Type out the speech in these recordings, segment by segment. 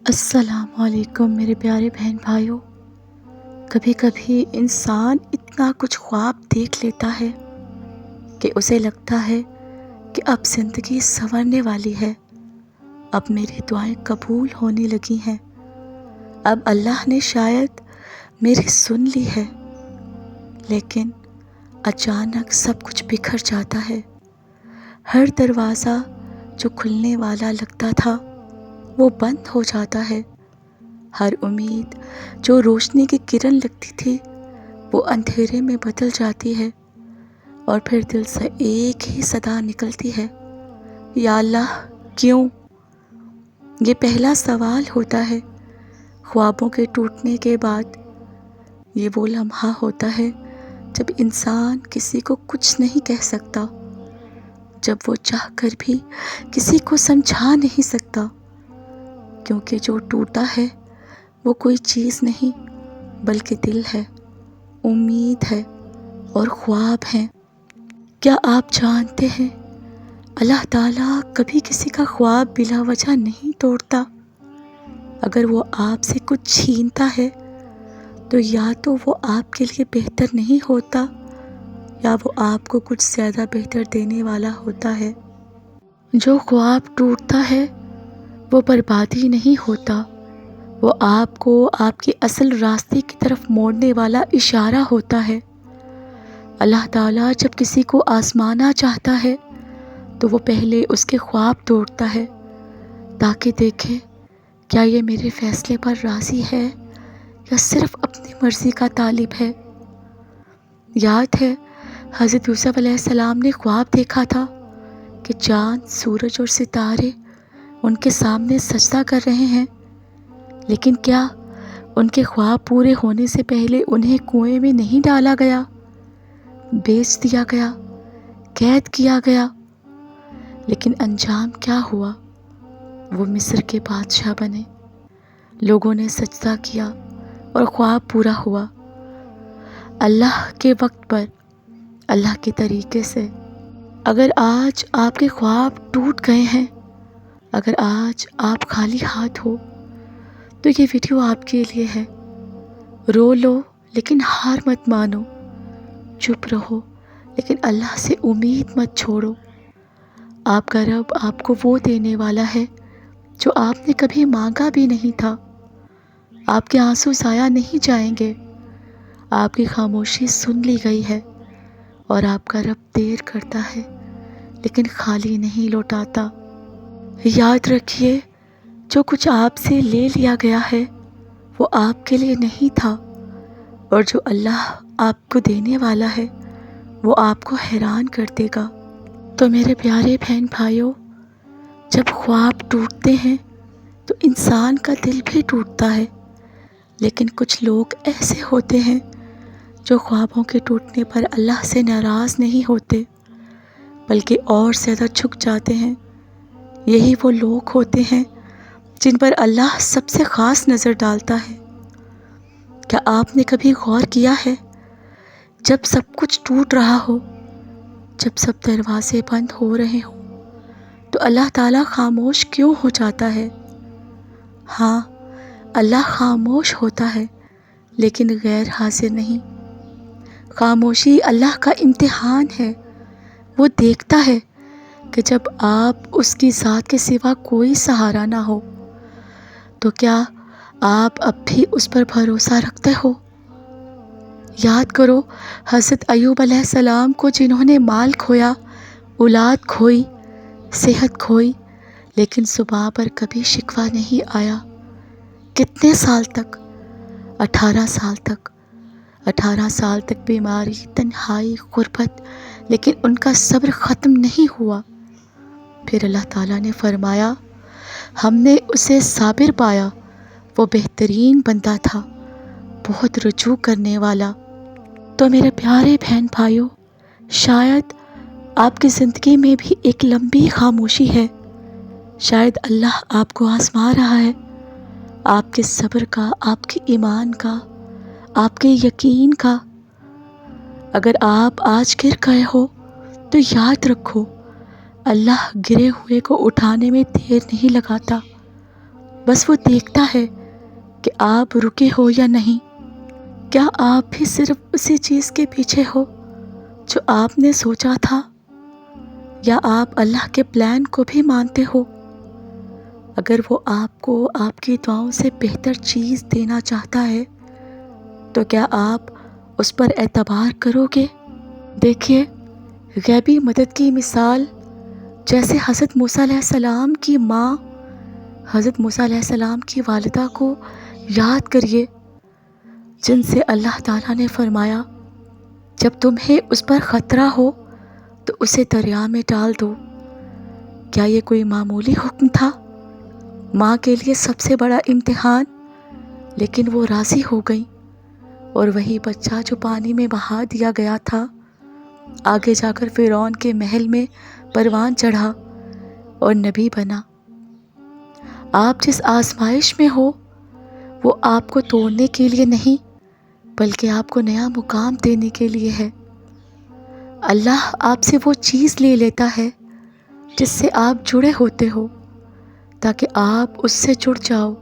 السلام علیکم میرے پیارے بہن بھائیوں۔ کبھی کبھی انسان اتنا کچھ خواب دیکھ لیتا ہے کہ اسے لگتا ہے کہ اب زندگی سنورنے والی ہے، اب میری دعائیں قبول ہونے لگی ہیں، اب اللہ نے شاید میری سن لی ہے۔ لیکن اچانک سب کچھ بکھر جاتا ہے۔ ہر دروازہ جو کھلنے والا لگتا تھا وہ بند ہو جاتا ہے۔ ہر امید جو روشنی کی کرن لگتی تھی وہ اندھیرے میں بدل جاتی ہے، اور پھر دل سے ایک ہی صدا نکلتی ہے، یا اللہ کیوں؟ یہ پہلا سوال ہوتا ہے خوابوں کے ٹوٹنے کے بعد۔ یہ وہ لمحہ ہوتا ہے جب انسان کسی کو کچھ نہیں کہہ سکتا، جب وہ چاہ کر بھی کسی کو سمجھا نہیں سکتا، کیونکہ جو ٹوٹا ہے وہ کوئی چیز نہیں بلکہ دل ہے، امید ہے اور خواب ہیں۔ کیا آپ جانتے ہیں اللہ تعالیٰ کبھی کسی کا خواب بلا وجہ نہیں توڑتا؟ اگر وہ آپ سے کچھ چھینتا ہے تو یا تو وہ آپ کے لیے بہتر نہیں ہوتا یا وہ آپ کو کچھ زیادہ بہتر دینے والا ہوتا ہے۔ جو خواب ٹوٹتا ہے وہ بربادی نہیں ہوتا، وہ آپ کو آپ کے اصل راستے کی طرف موڑنے والا اشارہ ہوتا ہے۔ اللہ تعالیٰ جب کسی کو آزمانا چاہتا ہے تو وہ پہلے اس کے خواب توڑتا ہے تاکہ دیکھے کیا یہ میرے فیصلے پر راضی ہے یا صرف اپنی مرضی کا طالب ہے۔ یاد ہے حضرت یوسف علیہ السلام نے خواب دیکھا تھا کہ چاند، سورج اور ستارے ان کے سامنے سجدہ کر رہے ہیں، لیکن کیا ان کے خواب پورے ہونے سے پہلے انہیں کنویں میں نہیں ڈالا گیا، بیچ دیا گیا، قید کیا گیا؟ لیکن انجام کیا ہوا؟ وہ مصر کے بادشاہ بنے، لوگوں نے سجدہ کیا اور خواب پورا ہوا، اللہ کے وقت پر، اللہ کے طریقے سے۔ اگر آج آپ کے خواب ٹوٹ گئے ہیں، اگر آج آپ خالی ہاتھ ہو تو یہ ویڈیو آپ کے لیے ہے۔ رو لو لیکن ہار مت مانو، چپ رہو لیکن اللہ سے امید مت چھوڑو۔ آپ کا رب آپ کو وہ دینے والا ہے جو آپ نے کبھی مانگا بھی نہیں تھا۔ آپ کے آنسو ضائع نہیں جائیں گے، آپ کی خاموشی سن لی گئی ہے، اور آپ کا رب دیر کرتا ہے لیکن خالی نہیں لوٹاتا۔ یاد رکھیے جو کچھ آپ سے لے لیا گیا ہے وہ آپ کے لیے نہیں تھا، اور جو اللہ آپ کو دینے والا ہے وہ آپ کو حیران کر دے گا۔ تو میرے پیارے بہن بھائیوں، جب خواب ٹوٹتے ہیں تو انسان کا دل بھی ٹوٹتا ہے، لیکن کچھ لوگ ایسے ہوتے ہیں جو خوابوں کے ٹوٹنے پر اللہ سے ناراض نہیں ہوتے بلکہ اور زیادہ جھک جاتے ہیں۔ یہی وہ لوگ ہوتے ہیں جن پر اللہ سب سے خاص نظر ڈالتا ہے۔ کیا آپ نے کبھی غور کیا ہے جب سب کچھ ٹوٹ رہا ہو، جب سب دروازے بند ہو رہے ہوں تو اللہ تعالیٰ خاموش کیوں ہو جاتا ہے؟ ہاں، اللہ خاموش ہوتا ہے لیکن غیر حاضر نہیں۔ خاموشی اللہ کا امتحان ہے۔ وہ دیکھتا ہے کہ جب آپ اس کی ذات کے سوا کوئی سہارا نہ ہو تو کیا آپ اب بھی اس پر بھروسہ رکھتے ہو؟ یاد کرو حضرت ایوب علیہ السلام کو، جنہوں نے مال کھویا، اولاد کھوئی، صحت کھوئی، لیکن زباں پر کبھی شکوہ نہیں آیا۔ کتنے سال تک؟ 18 سال تک۔ 18 سال تک بیماری، تنہائی، غربت، لیکن ان کا صبر ختم نہیں ہوا۔ پھر اللہ تعالیٰ نے فرمایا ہم نے اسے صابر پایا، وہ بہترین بندہ تھا، بہت رجوع کرنے والا۔ تو میرے پیارے بہن بھائیوں، شاید آپ کی زندگی میں بھی ایک لمبی خاموشی ہے، شاید اللہ آپ کو آزما رہا ہے، آپ کے صبر کا، آپ کے ایمان کا، آپ کے یقین کا۔ اگر آپ آج گر گئے ہو تو یاد رکھو اللہ گرے ہوئے کو اٹھانے میں دیر نہیں لگاتا، بس وہ دیکھتا ہے کہ آپ رکے ہو یا نہیں۔ کیا آپ بھی صرف اسی چیز کے پیچھے ہو جو آپ نے سوچا تھا، یا آپ اللہ کے پلان کو بھی مانتے ہو؟ اگر وہ آپ کو آپ کی دعاؤں سے بہتر چیز دینا چاہتا ہے تو کیا آپ اس پر اعتبار کرو گے؟ دیکھیے، غیبی مدد کی مثال جیسے حضرت موسیٰ علیہ السلام کی ماں، حضرت موسیٰ علیہ السلام کی والدہ کو یاد کریے، جن سے اللہ تعالیٰ نے فرمایا جب تمہیں اس پر خطرہ ہو تو اسے دریا میں ڈال دو۔ کیا یہ کوئی معمولی حکم تھا؟ ماں کے لیے سب سے بڑا امتحان، لیکن وہ راضی ہو گئیں، اور وہی بچہ جو پانی میں بہا دیا گیا تھا آگے جا کر فرعون کے محل میں پروان چڑھا اور نبی بنا۔ آپ جس آزمائش میں ہو وہ آپ کو توڑنے کے لیے نہیں، بلکہ آپ کو نیا مقام دینے کے لیے ہے۔ اللہ آپ سے وہ چیز لے لیتا ہے جس سے آپ جڑے ہوتے ہو، تاکہ آپ اس سے جڑ جاؤ۔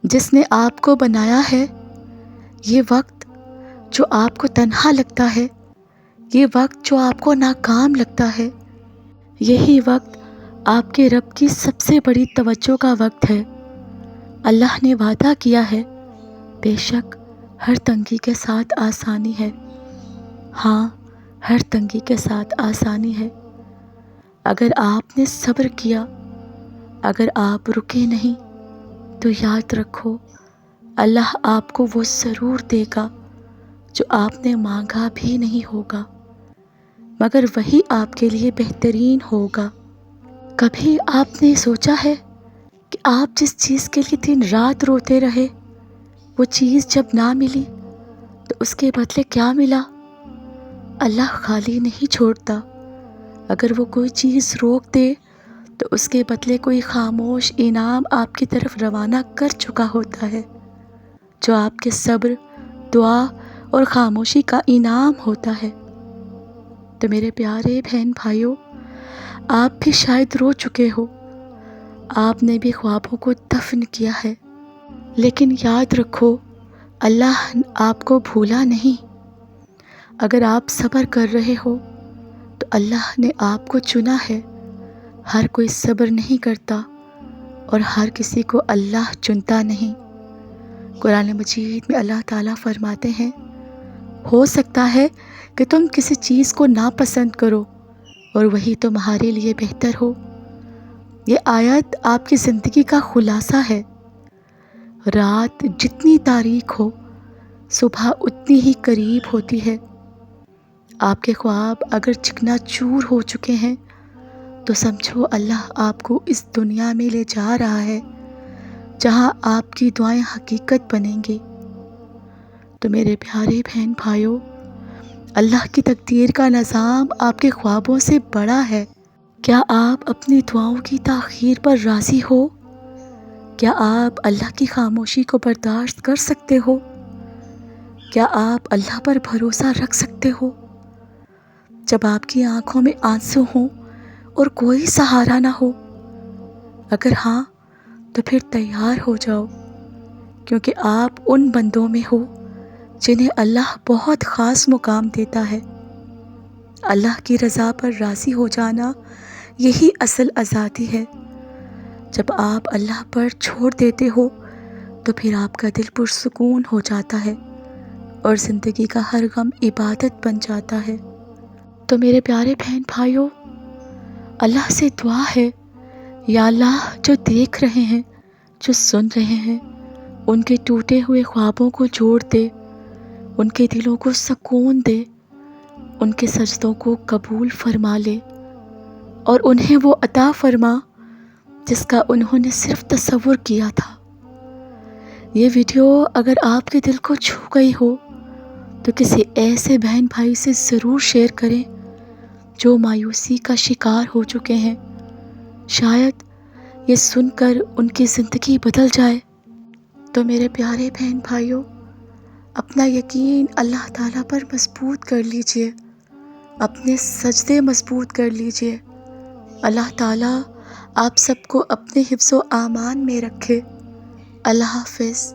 جس نے آپ کو بنایا ہے، یہ وقت جو آپ کو تنہا لگتا ہے، یہ وقت جو آپ کو ناکام لگتا ہے، یہی وقت آپ کے رب کی سب سے بڑی توجہ کا وقت ہے۔ اللہ نے وعدہ کیا ہے، بے شک ہر تنگی کے ساتھ آسانی ہے۔ ہاں، ہر تنگی کے ساتھ آسانی ہے۔ اگر آپ نے صبر کیا، اگر آپ رکے نہیں، تو یاد رکھو اللہ آپ کو وہ ضرور دے گا جو آپ نے مانگا بھی نہیں ہوگا، مگر وہی آپ کے لیے بہترین ہوگا۔ کبھی آپ نے سوچا ہے کہ آپ جس چیز کے لیے دن رات روتے رہے، وہ چیز جب نہ ملی تو اس کے بدلے کیا ملا؟ اللہ خالی نہیں چھوڑتا۔ اگر وہ کوئی چیز روک دے تو اس کے بدلے کوئی خاموش انعام آپ کی طرف روانہ کر چکا ہوتا ہے، جو آپ کے صبر، دعا اور خاموشی کا انعام ہوتا ہے۔ تو میرے پیارے بہن بھائیوں، آپ بھی شاید رو چکے ہو، آپ نے بھی خوابوں کو دفن کیا ہے، لیکن یاد رکھو اللہ آپ کو بھولا نہیں۔ اگر آپ صبر کر رہے ہو تو اللہ نے آپ کو چنا ہے۔ ہر کوئی صبر نہیں کرتا اور ہر کسی کو اللہ چنتا نہیں۔ قرآن مجید میں اللہ تعالیٰ فرماتے ہیں، ہو سکتا ہے کہ تم کسی چیز کو ناپسند کرو اور وہی تمہارے لیے بہتر ہو۔ یہ آیت آپ کی زندگی کا خلاصہ ہے۔ رات جتنی تاریک ہو، صبح اتنی ہی قریب ہوتی ہے۔ آپ کے خواب اگر چکنا چور ہو چکے ہیں تو سمجھو اللہ آپ کو اس دنیا میں لے جا رہا ہے جہاں آپ کی دعائیں حقیقت بنیں گی۔ تو میرے پیارے بہن بھائیوں، اللہ کی تقدیر کا نظام آپ کے خوابوں سے بڑا ہے۔ کیا آپ اپنی دعاؤں کی تاخیر پر راضی ہو؟ کیا آپ اللہ کی خاموشی کو برداشت کر سکتے ہو؟ کیا آپ اللہ پر بھروسہ رکھ سکتے ہو جب آپ کی آنکھوں میں آنسو ہوں اور کوئی سہارا نہ ہو؟ اگر ہاں تو پھر تیار ہو جاؤ، کیونکہ آپ ان بندوں میں ہو جنہیں اللہ بہت خاص مقام دیتا ہے۔ اللہ کی رضا پر راضی ہو جانا یہی اصل آزادی ہے۔ جب آپ اللہ پر چھوڑ دیتے ہو تو پھر آپ کا دل پرسکون ہو جاتا ہے اور زندگی کا ہر غم عبادت بن جاتا ہے۔ تو میرے پیارے بہن بھائیوں، اللہ سے دعا ہے، یا اللہ جو دیکھ رہے ہیں، جو سن رہے ہیں، ان کے ٹوٹے ہوئے خوابوں کو جوڑ دے، ان کے دلوں کو سکون دے، ان کے سجدوں کو قبول فرما لے، اور انہیں وہ عطا فرما جس کا انہوں نے صرف تصور کیا تھا۔ یہ ویڈیو اگر آپ کے دل کو چھو گئی ہو تو کسی ایسے بہن بھائی سے ضرور شیئر کریں جو مایوسی کا شکار ہو چکے ہیں۔ شاید یہ سن کر ان کی زندگی بدل جائے۔ تو میرے پیارے بہن بھائیوں، اپنا یقین اللہ تعالیٰ پر مضبوط کر لیجئے، اپنے سجدے مضبوط کر لیجئے۔ اللہ تعالیٰ آپ سب کو اپنے حفظ و امان میں رکھے۔ اللہ حافظ۔